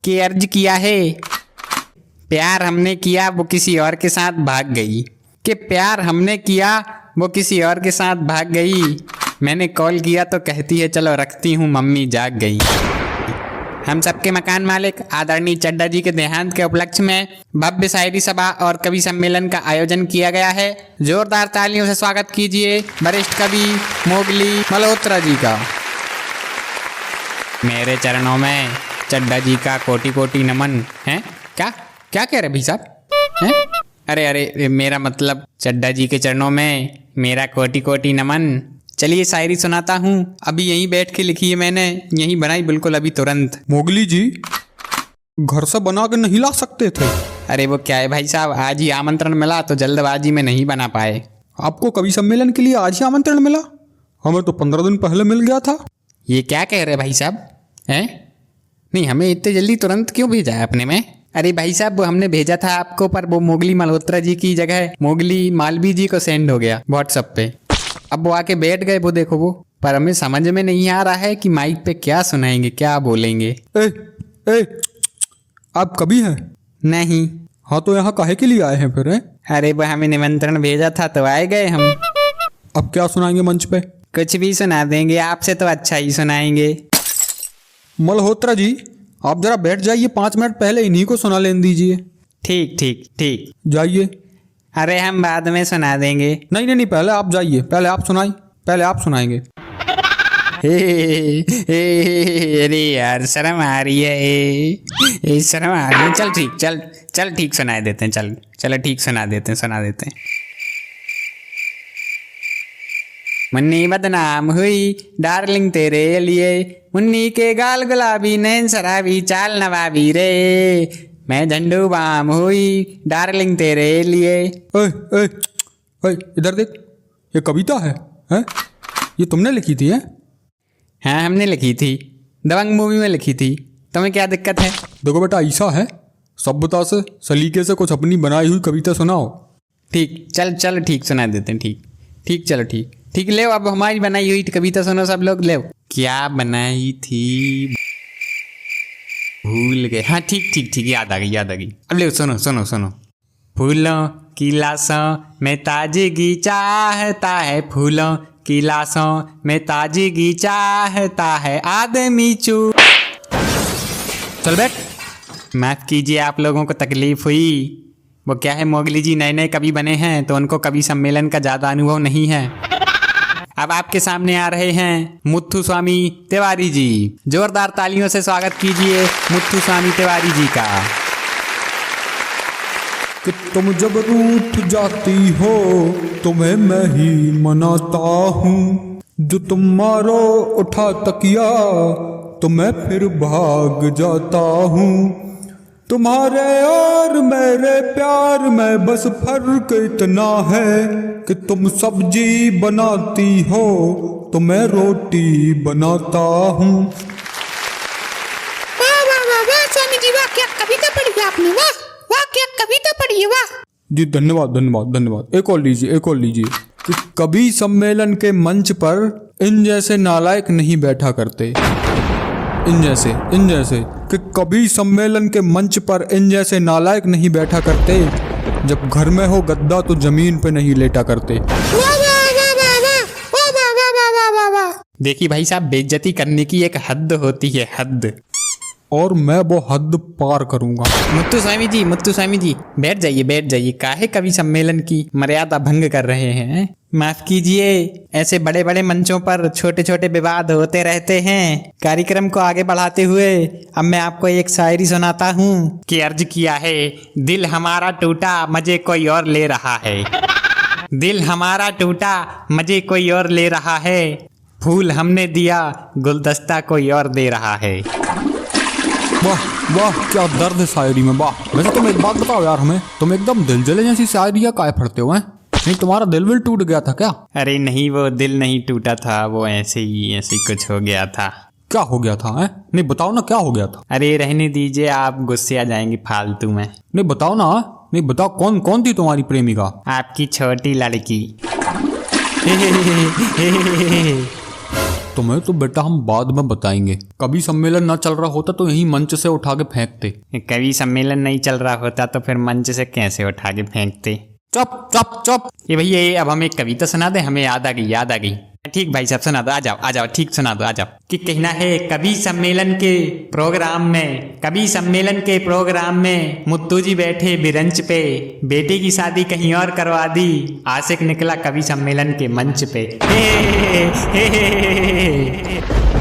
कि अर्ज किया है। प्यार हमने किया वो किसी और के साथ भाग गई। कि प्यार हमने किया वो किसी और के साथ भाग गई। मैंने कॉल किया तो कहती है चलो रखती हूँ मम्मी जाग गई। हम सबके मकान मालिक आदरणीय चड्ढा जी के देहांत के उपलक्ष्य में भव्य शायरी सभा और कवि सम्मेलन का आयोजन किया गया है। जोरदार तालियों से स्वागत कीजिए वरिष्ठ कवि मोगली मल्होत्रा जी का। मेरे चरणों में चड्ढा जी का कोटि कोटि नमन है। क्या क्या कह रहे भाई साहब हैं? अरे मेरा मतलब चड्ढा जी के चरणों में मेरा कोटि कोटि नमन। चलिए शायरी सुनाता हूँ। अभी यहीं बैठ के लिखी है मैंने, यहीं बनाई बिल्कुल अभी तुरंत। मोगली जी घर से बना के नहीं ला सकते थे? अरे वो क्या है भाई साहब, आज ही आमंत्रण मिला तो जल्दबाजी में नहीं बना पाए। आपको कवि सम्मेलन के लिए आज ही आमंत्रण मिला? हमें तो 15 दिन पहले मिल गया था। ये क्या कह रहे भाई साहब हैं? नहीं, हमें इतने जल्दी तुरंत क्यों भेजा है अपने में? अरे भाई साहब वो हमने भेजा था आपको, पर वो मोगली मल्होत्रा जी की जगह मोगली मालवी जी को सेंड हो गया व्हाट्सएप पे। अब वो आके बैठ गए, वो देखो वो, पर हमें समझ में नहीं आ रहा है कि माइक पे क्या सुनाएंगे, क्या बोलेंगे। ए, आप कवि हैं? नहीं। हाँ तो यहाँ काहे के लिए आए हैं फिर? अरे वो हमें निमंत्रण भेजा था तो आए गए हम। अब क्या सुनाएंगे मंच पे? कुछ भी सुना देंगे, आपसे तो अच्छा ही सुनाएंगे। मल्होत्रा जी आप जरा बैठ जाइए, 5 मिनट पहले इन्हीं को सुना लेने दीजिए। ठीक ठीक ठीक जाइए। अरे हम बाद में सुना देंगे। नहीं पहले आप जाइए, पहले आप सुनाई, पहले आप सुनाएंगे। अरे यार शर्म आ रही है, शर्म आ रही है। चल ठीक, चल ठीक सुना देते हैं। चलो ठीक सुना देते हैं। मुन्नी बदनाम हुई डार्लिंग तेरे लिए, मुन्नी के गाल गुलाबी नैन शराबी चाल नवाबी रे, मैं झंडू बाम हुई डार्लिंग तेरे लिए। ओए इधर देख, ये कविता है? ये तुमने लिखी थी? है हाँ हमने लिखी थी, दबंग मूवी में लिखी थी। तुम्हें क्या दिक्कत है? देखो बेटा ऐसा है, सभ्यता से सलीके से कुछ अपनी बनाई हुई कविता सुनाओ। ठीक चल ठीक सुना देते हैं। ठीक चलो ठीक ले। अब हमारी बनाई हुई कविता सुनो सब लोग। ले क्या बनाई थी भूल गए। हाँ ठीक याद आ गई। अब ले सुनो। फूलों की लाशों में ताजगी चाहता है, फूलों की लाशों में ताजगी चाहता है आदमी चू। चल बैठ। माफ कीजिए आप लोगों को तकलीफ हुई। वो क्या है, मोगली जी नए कवि बने हैं तो उनको कवि सम्मेलन का ज़्यादा अनुभव नहीं है। अब आपके सामने आ रहे हैं मुथुस्वामी तिवारी जी। जोरदार तालियों से स्वागत कीजिए मुथुस्वामी तिवारी जी का। कि तुम जब रूठ जाती हो तुम्हें मैं ही मनाता हूँ, जो तुम मारो उठा तकिया तो मैं फिर भाग जाता हूँ। तुम्हारे और मेरे प्यार में बस फर्क इतना है कि तुम सब्जी बनाती हो तो मैं रोटी बनाता हूँ। वाह स्वामी जी, वाह क्या कविता पढ़ी आपने, वाह क्या कविता पढ़ी है, वाह जी धन्यवाद। एक और लीजिए कि कवि सम्मेलन के मंच पर इन जैसे नालायक नहीं बैठा करते। इन जैसे कि कवि सम्मेलन के मंच पर इन जैसे नालायक नहीं बैठा करते। जब घर में हो गद्दा तो जमीन पे नहीं लेटा करते। देखिए भाई साहब, बेइज्जती करने की एक हद होती है, हद। और मैं वो हद पार करूंगा। मुत्तुस्वामी जी बैठ जाइए। काहे कवि सम्मेलन की मर्यादा भंग कर रहे हैं? माफ कीजिए, ऐसे बड़े बड़े मंचों पर छोटे छोटे विवाद होते रहते हैं। कार्यक्रम को आगे बढ़ाते हुए अब मैं आपको एक शायरी सुनाता हूँ कि अर्ज किया है, दिल हमारा टूटा मजे कोई और ले रहा है, दिल हमारा टूटा मजे कोई और ले रहा है, फूल हमने दिया गुलदस्ता कोई और दे रहा है। वाह क्या दर्द है शायरी में, वाह। वैसे तुम एक बात बताओ यार, हमें तुम एकदम दिलजले जैसी शायरियाँ काहे पढ़ते हो? नहीं तुम्हारा दिल विल टूट गया था क्या? अरे नहीं, वो दिल नहीं टूटा था, वो ऐसे ही कुछ हो गया था। क्या हो गया था? नहीं बताओ ना क्या हो गया था। अरे रहने दीजिए, आप गुस्से आ जाएंगे फालतू में। नहीं बताओ ना। नहीं बताओ, कौन थी तुम्हारी प्रेमिका? आपकी छोटी लड़की। तुम्हें तो बेटा हम बाद में बताएंगे। कभी सम्मेलन न चल रहा होता तो यही मंच से उठा के फेंकते। कवि सम्मेलन नहीं चल रहा होता तो फिर मंच से कैसे उठा के फेंकते। चुप चुप चुप। ये भैया ये अब हमें एक कविता सुना दे, हमें याद आ गई याद आ गई। ठीक भाई साहब सुना दो, आ जाओ ठीक सुना दो, आ जाओ। कि कहना है कवि सम्मेलन के प्रोग्राम में, कवि सम्मेलन के प्रोग्राम में मुत्तू जी बैठे बिरंच पे, बेटे की शादी कहीं और करवा दी, आशिक निकला कवि सम्मेलन के मंच पे। हे, हे, हे, हे, हे, हे, हे।